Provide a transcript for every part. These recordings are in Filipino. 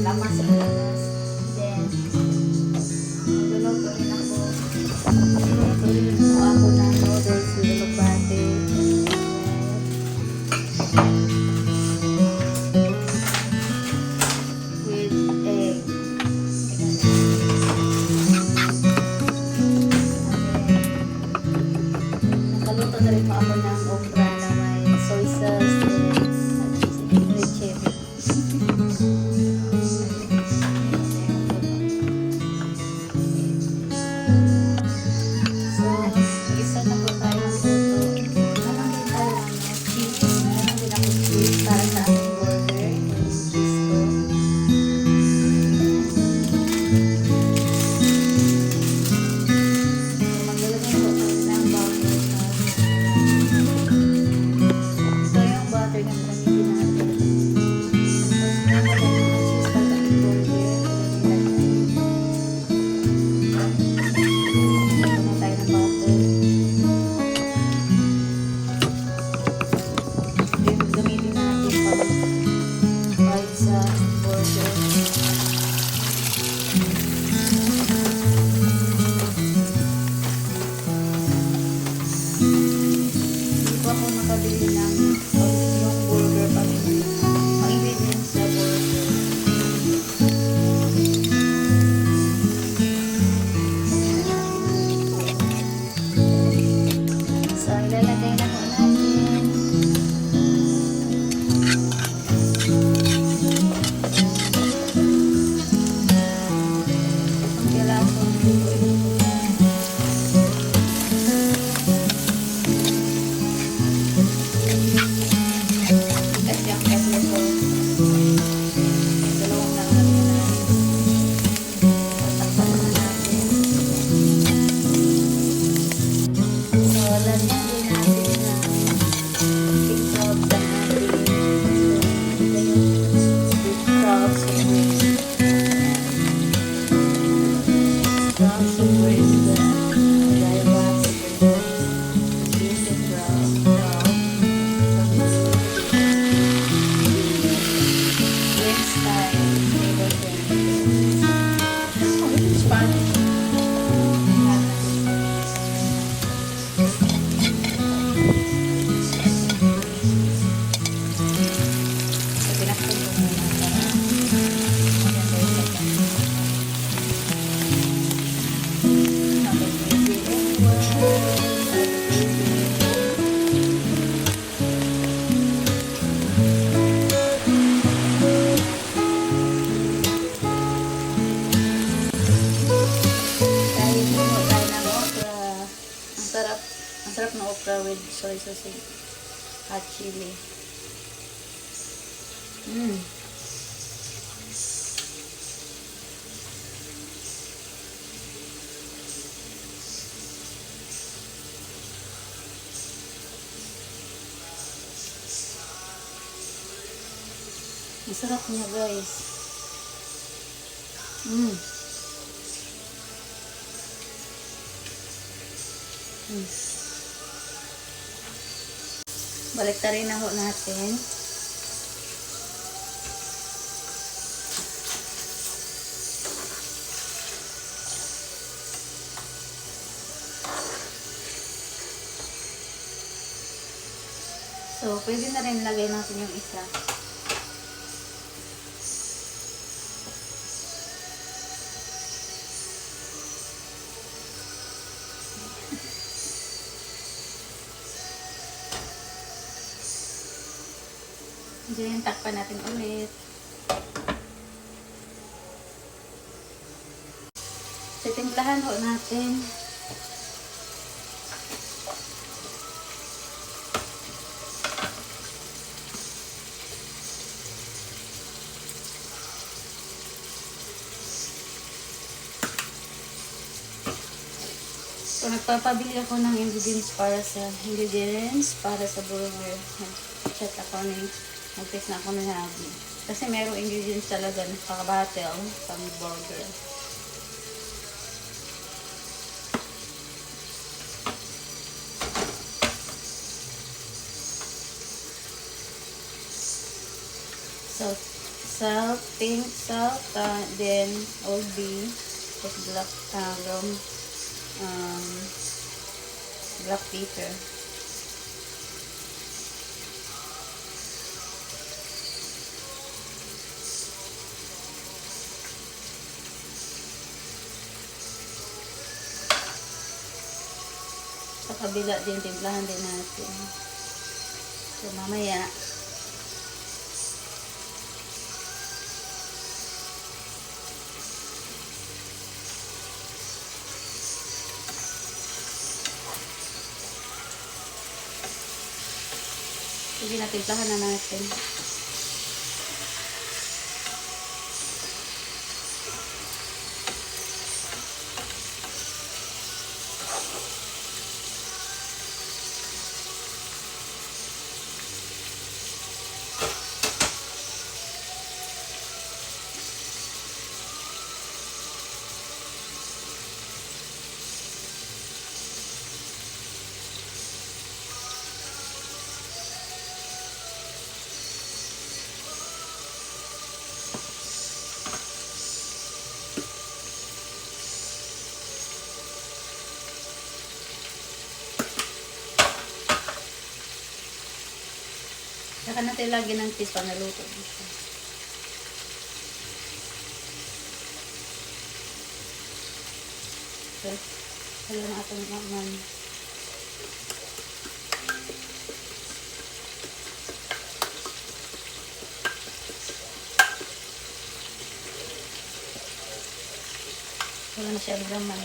Lamas sa lamas. Then, magluluto rin ako. Magluluto rin ako ng noodles with alubate. With egg. Nakaluto na rin ako ng okra na may soy sauce and leche. So, isa na po tayo ng luto. Nalang din tayo ng cheese. Nalang din ako cheese para sa aking burger. Yung cheese ko. So, maglalagay po tayo ng butter sauce. Ito yung butter na gamitin natin. Tapos, nalagay ng cheese para sa aking burger. Lagyan na tayo ng butter. Then, gamitin natin pang sa burger. Hindi po ako nakabili ng yung burger pang ingredients sa burger. So, ilalagay na po natin. Ang kilasong lutuin po yan. Kasi ang kettle ko, dalawang lang natin na tatakpan na natin. So, lagyan din natin ng pink crabs ang ating beef crabs crabs over is the arrivals beef and crab Wing style table tennis. Oh, it's Spanish. So, pinakpan ko muna para maganda yung pagkain. Tapos, maybe Kahit mo tayo ng okra. Ang sarap ng okra with soy sauce at chili. Ang sarap niya, guys. Baliktarin na ho natin. So, pwede na rin lagay natin yung isa. Then, takpan natin ulit. Titimplahan ho natin. So, nagpapabili ako ng ingredients para sa burger. Nag-chat ako nag-text na ako ng hubby. Kasi merong ingredients talaga na pang-battle, pang-burger. So, salt, pink salt, then Old B, tapos um, black pepper. Sa kabila din, timplahan din natin. So, mamaya, sige, natimplahan na natin. Saka natin lagyan ng cheese pang naluto. Okay. Alam na atong naman. Wala na siya naman.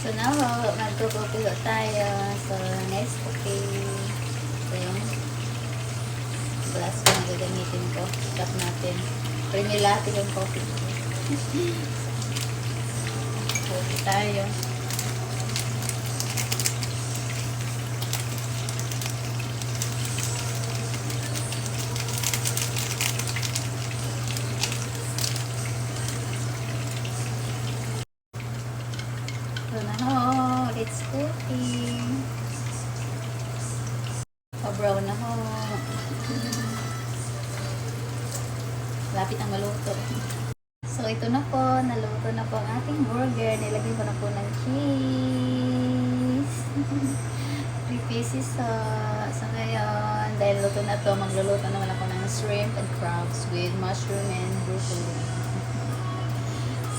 So now, magkukukulo tayo. So, next cooking. So, yung glass ko na gagamitin ko. Cup natin. Premilati yung coffee. Coffee tayo. So na ho, it's cooking. Pa-brown na ho. Lapit ang maluto. So ito na po, naluto na po ang ating burger. Nilagyan ko na po ng cheese. 3 pieces so ngayon, dahil luto na to, magluluto naman ako ng shrimp and crabs with mushroom and broccoli.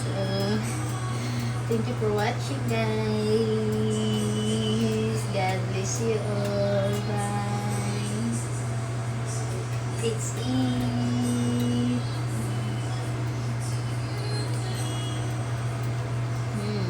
So, thank you for watching, guys. God bless you all. Bye. It's it. Mm.